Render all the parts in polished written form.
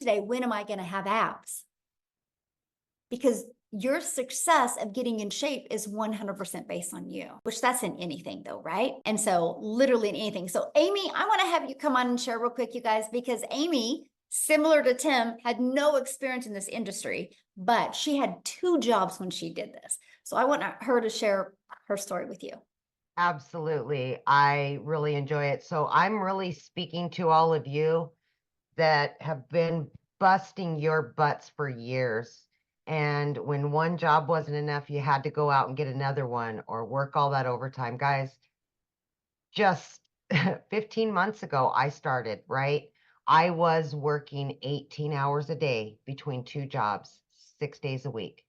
today, when am I going to have abs? Because your success of getting in shape is 100% based on you, which that's in anything though, right? And so literally in anything. So Amy, I want to have you come on and share real quick, you guys, because Amy, similar to Tim, had no experience in this industry, but she had 2 jobs when she did this. So I want her to share her story with you. Absolutely. I really enjoy it. So I'm really speaking to all of you that have been busting your butts for years. And when one job wasn't enough, you had to go out and get another one or work all that overtime. Guys, just 15 months ago, I started, right? I was working 18 hours a day between 2 jobs, 6 days a week.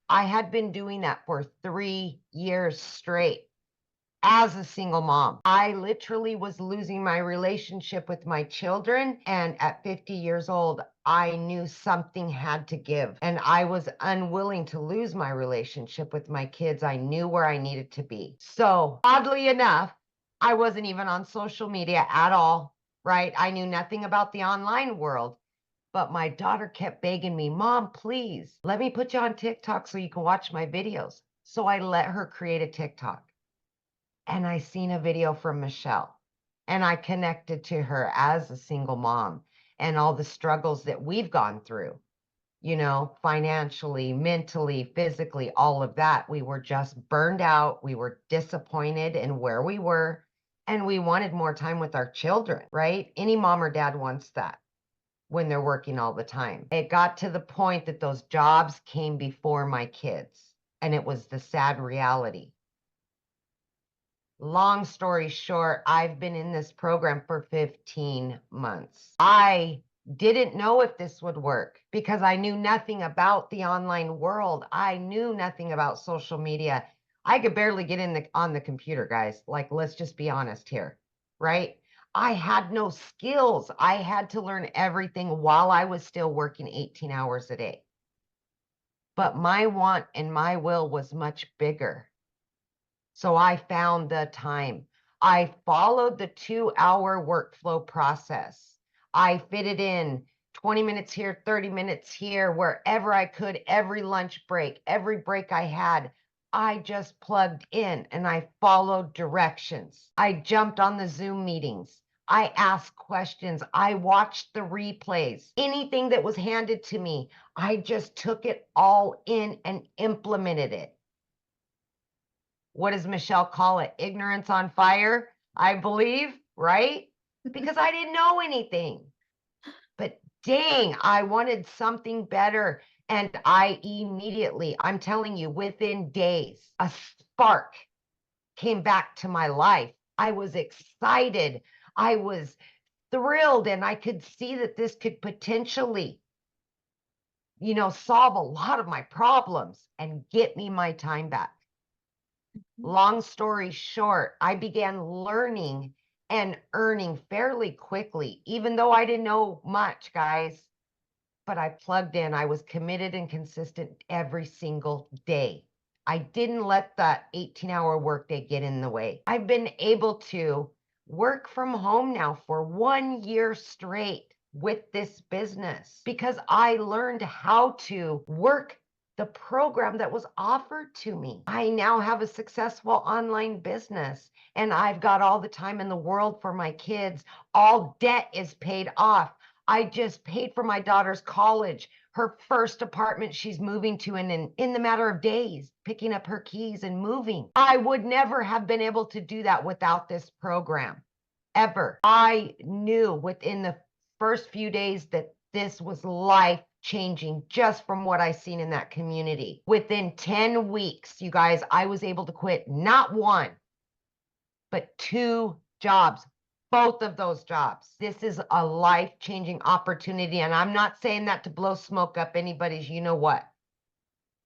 I had been doing that for 3 years straight as a single mom. I literally was losing my relationship with my children. And at 50 years old, I knew something had to give. And I was unwilling to lose my relationship with my kids. I knew where I needed to be. So oddly enough, I wasn't even on social media at all, right? I knew nothing about the online world. But my daughter kept begging me, Mom, please let me put you on TikTok so you can watch my videos. So I let her create a TikTok. And I seen a video from Michelle and I connected to her as a single mom and all the struggles that we've gone through, financially, mentally, physically, all of that. We were just burned out. We were disappointed in where we were and we wanted more time with our children, right? Any mom or dad wants that when they're working all the time. It got to the point that those jobs came before my kids and it was the sad reality. Long story short, I've been in this program for 15 months. I didn't know if this would work because I knew nothing about the online world. I knew nothing about social media. I could barely get on the computer, guys. Like, let's just be honest here, right? I had no skills. I had to learn everything while I was still working 18 hours a day. But my want and my will was much bigger. So I found the time. I followed the 2-hour workflow process. I fitted in 20 minutes here, 30 minutes here, wherever I could, every lunch break, every break I had. I just plugged in and I followed directions. I jumped on the Zoom meetings. I asked questions. I watched the replays. Anything that was handed to me, I just took it all in and implemented it. What does Michelle call it? Ignorance on fire, I believe, right? Because I didn't know anything. But dang, I wanted something better. And I immediately, I'm telling you, within days, a spark came back to my life. I was excited. I was thrilled. And I could see that this could potentially, solve a lot of my problems and get me my time back. Long story short, I began learning and earning fairly quickly, even though I didn't know much, guys. But I plugged in. I was committed and consistent every single day. I didn't let that 18-hour workday get in the way. I've been able to work from home now for 1 year straight with this business because I learned how to work the program that was offered to me. I now have a successful online business and I've got all the time in the world for my kids. All debt is paid off. I just paid for my daughter's college, her first apartment she's moving to in the matter of days, picking up her keys and moving. I would never have been able to do that without this program, ever. I knew within the first few days that this was life changing just from what I seen in that community. Within 10 weeks, you guys, I was able to quit not one, but 2 jobs, both of those jobs. This is a life-changing opportunity. And I'm not saying that to blow smoke up anybody's, you know what?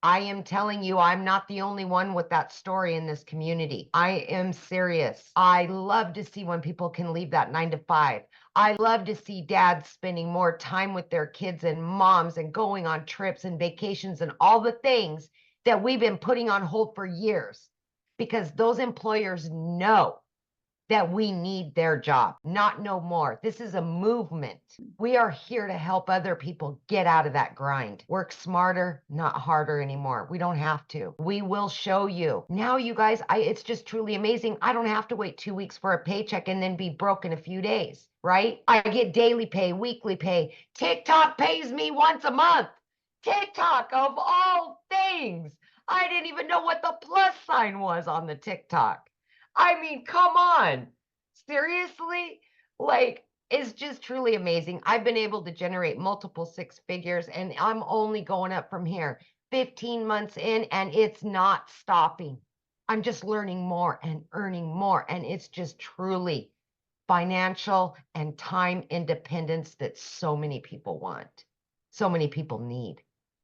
I am telling you, I'm not the only one with that story in this community. I am serious. I love to see when people can leave that 9 to 5. I love to see dads spending more time with their kids and moms and going on trips and vacations and all the things that we've been putting on hold for years because those employers know that we need their job, not no more. This is a movement. We are here to help other people get out of that grind. Work smarter, not harder anymore. We don't have to. We will show you. Now, you guys, it's just truly amazing. I don't have to wait 2 weeks for a paycheck and then be broke in a few days, right? I get daily pay, weekly pay. TikTok pays me once a month. TikTok, of all things. I didn't even know what the plus sign was on the TikTok. I mean, come on. Seriously? Like, it's just truly amazing. I've been able to generate multiple 6 figures, and I'm only going up from here. 15 months in, and it's not stopping. I'm just learning more and earning more. And it's just truly financial and time independence that so many people want. So many people need,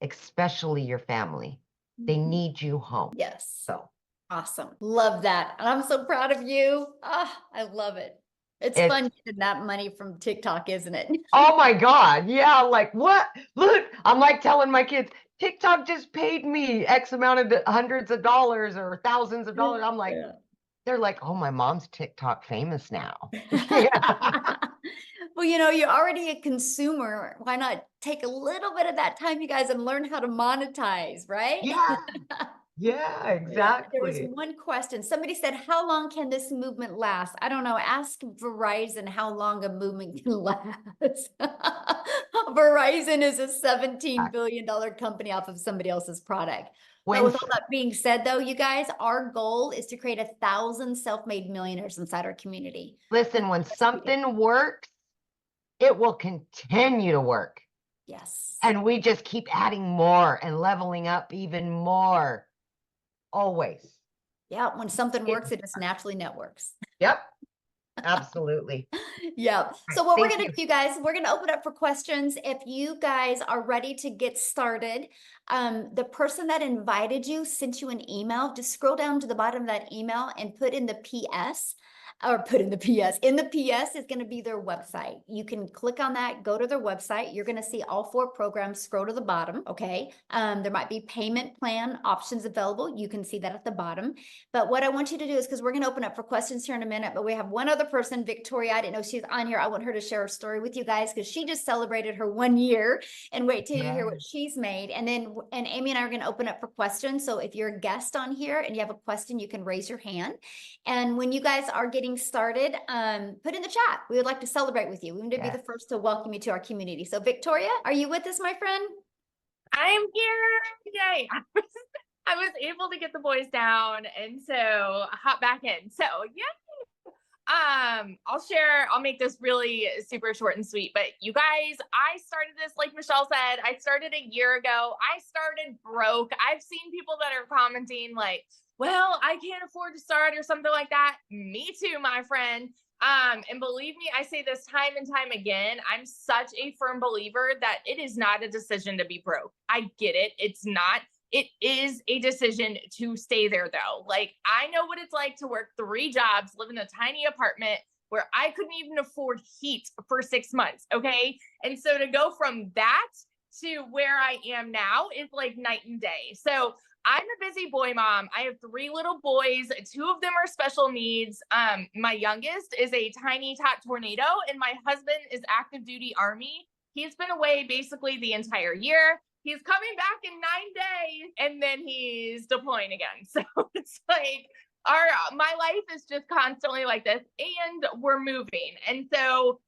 especially your family. They need you home. Yes. So Awesome. Love that. And I'm so proud of you. Ah, I love it. It's fun getting that money from TikTok, isn't it? Oh my God. Yeah. Like what? Look, I'm like telling my kids, TikTok just paid me X amount of hundreds of dollars or thousands of dollars. I'm like, they're like, oh, my mom's TikTok famous now. Well, you're already a consumer. Why not take a little bit of that time, you guys, and learn how to monetize, right? Yeah. Yeah, Yeah. There was exactly. one question. Somebody said, how long can this movement last? I don't know. Ask Verizon how long a movement can last. Verizon is a $17 billion company off of somebody else's product. But with all that being said, though, you guys, our goal is to create 1,000 self-made millionaires inside our community. Listen, when something works, it will continue to work. Yes. And we just keep adding more and leveling up even more. Always. Yeah. When something works, it just naturally networks. Yep. Absolutely. Yeah. So what we're going to do, you guys, we're going to open up for questions. If you guys are ready to get started, the person that invited you sent you an email. Just scroll down to the bottom of that email and put in the PS. Or put in the PS. In the PS is going to be their website. You can click on that, go to their website. You're going to see all 4 programs. Scroll to the bottom, okay? There might be payment plan options available. You can see that at the bottom. But what I want you to do is, because we're going to open up for questions here in a minute, but we have one other person, Victoria. I didn't know she's on here. I want her to share her story with you guys because she just celebrated her 1 year, and wait till you hear what she's made. And then, and Amy and I are going to open up for questions. So if you're a guest on here and you have a question, you can raise your hand. And when you guys are getting started, put in the chat. We would like to celebrate with you. We want to be the first to welcome you to our community. So Victoria, are you with us, my friend? I am here. Yay. I was able to get the boys down, and so hop back in. So yeah. I'll make this really super short and sweet, but you guys, I started this, like Michelle said, I started a year ago. I started broke. I've seen people that are commenting like, well, I can't afford to start or something like that. Me too, my friend. And believe me, I say this time and time again, I'm such a firm believer that it is not a decision to be broke. I get it. It's not. It is a decision to stay there, though. Like, I know what it's like to work 3 jobs, live in a tiny apartment where I couldn't even afford heat for 6 months. Okay. And so to go from that to where I am now is like night and day. So I'm a busy boy mom. I have 3 little boys. 2 of them are special needs. My youngest is a tiny tot tornado, and my husband is active duty Army. He's been away basically the entire year. He's coming back in 9 days, and then he's deploying again. So it's like my life is just constantly like this, and we're moving. And so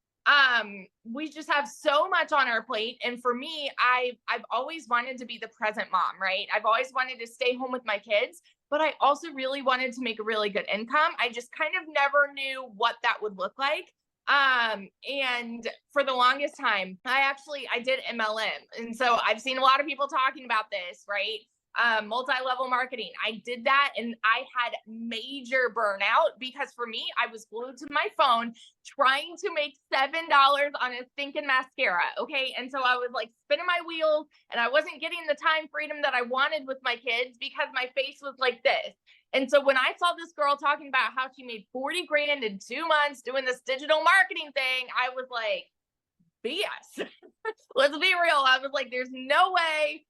we just have so much on our plate. And for me, I've always wanted to be the present mom, right? I've always wanted to stay home with my kids, but I also really wanted to make a really good income. I just kind of never knew what that would look like. And for the longest time, I did MLM. And so I've seen a lot of people talking about this, right? Multi-level marketing. I did that, and I had major burnout because for me, I was glued to my phone trying to make $7 on a stinking mascara. Okay. And so I was like spinning my wheels, and I wasn't getting the time freedom that I wanted with my kids because my face was like this. And so when I saw this girl talking about how she made 40 grand in 2 months doing this digital marketing thing, I was like, BS. Let's be real. I was like, there's no way.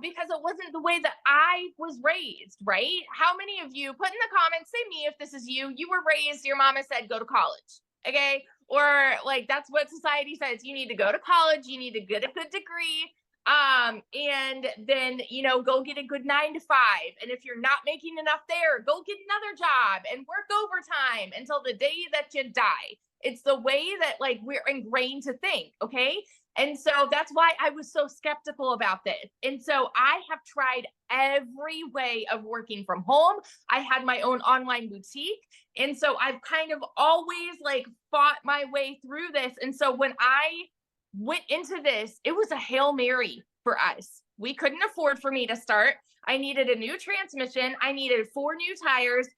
because it wasn't the way that I was raised, right? How many of you, put in the comments, say me if this is you, you were raised, your mama said, go to college, okay? Or like, that's what society says, you need to go to college, you need to get a good degree, and then, you know, go get a good 9 to 5. And if you're not making enough there, go get another job and work overtime until the day that you die. It's the way that like we're ingrained to think, okay? And so that's why I was so skeptical about this. And so I have tried every way of working from home. I had my own online boutique. And so I've kind of always like fought my way through this. And so when I went into this, it was a Hail Mary for us. We couldn't afford for me to start. I needed a new transmission. I needed 4 new tires.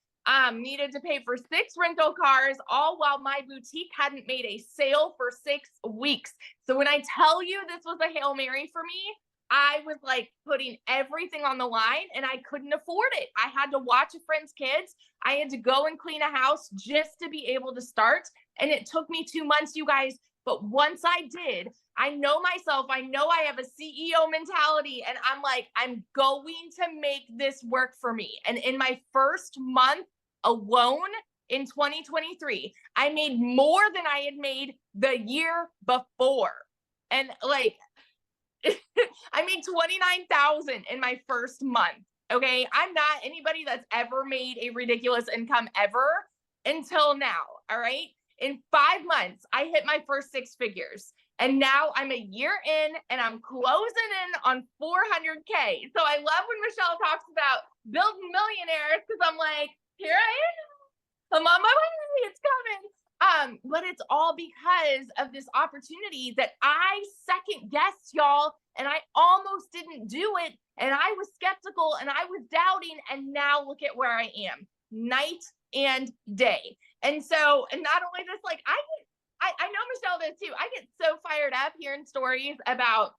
Needed to pay for 6 rental cars, all while my boutique hadn't made a sale for 6 weeks. So when I tell you this was a Hail Mary for me, I was like putting everything on the line and I couldn't afford it. I had to watch a friend's kids. I had to go and clean a house just to be able to start. And it took me 2 months, you guys. But once I did, I know myself, I know I have a CEO mentality, and I'm like, I'm going to make this work for me. And in my first month alone in 2023, I made more than I had made the year before. And like, I made 29,000 in my first month. Okay. I'm not anybody that's ever made a ridiculous income ever until now. All right. In 5 months, I hit my first 6 figures. And now I'm a year in and I'm closing in on 400K. So I love when Michelle talks about building millionaires, because I'm like, here I am. I'm on my way. It's coming. But it's all because of this opportunity that I second guessed, y'all, and I almost didn't do it. And I was skeptical and I was doubting. And now look at where I am, night and day. And so, and not only this, like I know Michelle does too. I get so fired up hearing stories about,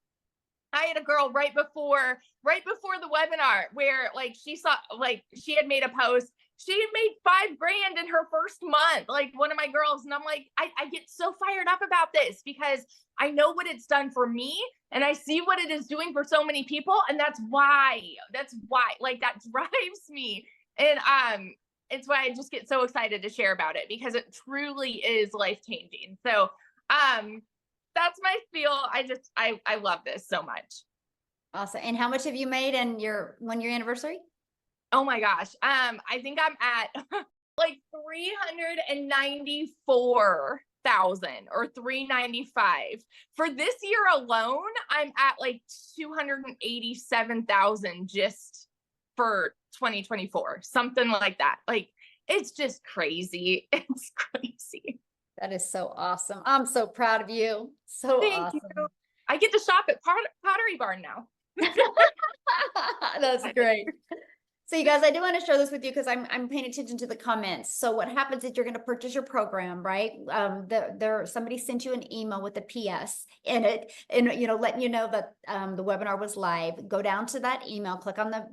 I had a girl right before the webinar where like she saw, like she had made a post. She had made $5,000 in her first month, like one of my girls. And I'm like, I get so fired up about this because I know what it's done for me and I see what it is doing for so many people. And that's why, like that drives me. And, it's why I just get so excited to share about it because it truly is life-changing. So that's my spiel. I love this so much. Awesome. And how much have you made in your 1-year anniversary? Oh my gosh. I think I'm at like 394,000 or 395. For this year alone, I'm at like 287,000 just for 2024, something like that. Like, it's just crazy. It's crazy. That is so awesome. I'm so proud of you. So Thank awesome. you. I get to shop at Pottery Barn now. That's great. So you guys, I do want to share this with you because I'm paying attention to the comments. So what happens is you're going to purchase your program, right? Somebody sent you an email with a PS in it, and letting you know that the webinar was live. Go down to that email, click on the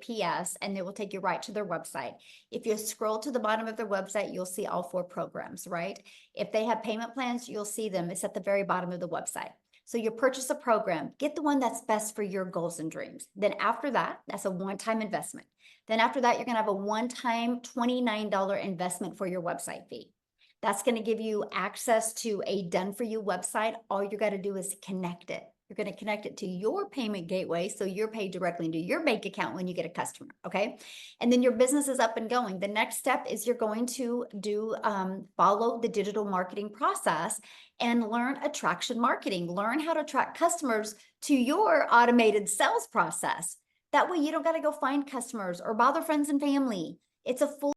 PS, and it will take you right to their website. If you scroll to the bottom of their website, you'll see all 4 programs, right? If they have payment plans, you'll see them. It's at the very bottom of the website. So you purchase a program, get the one that's best for your goals and dreams. Then after that, that's a one-time investment. Then after that, you're going to have a one-time $29 investment for your website fee. That's going to give you access to a done-for-you website. All you got to do is connect it. You're going to connect it to your payment gateway, so you're paid directly into your bank account when you get a customer, okay? And then your business is up and going. The next step is you're going to follow the digital marketing process and learn attraction marketing. Learn how to attract customers to your automated sales process. That way you don't got to go find customers or bother friends and family. It's a full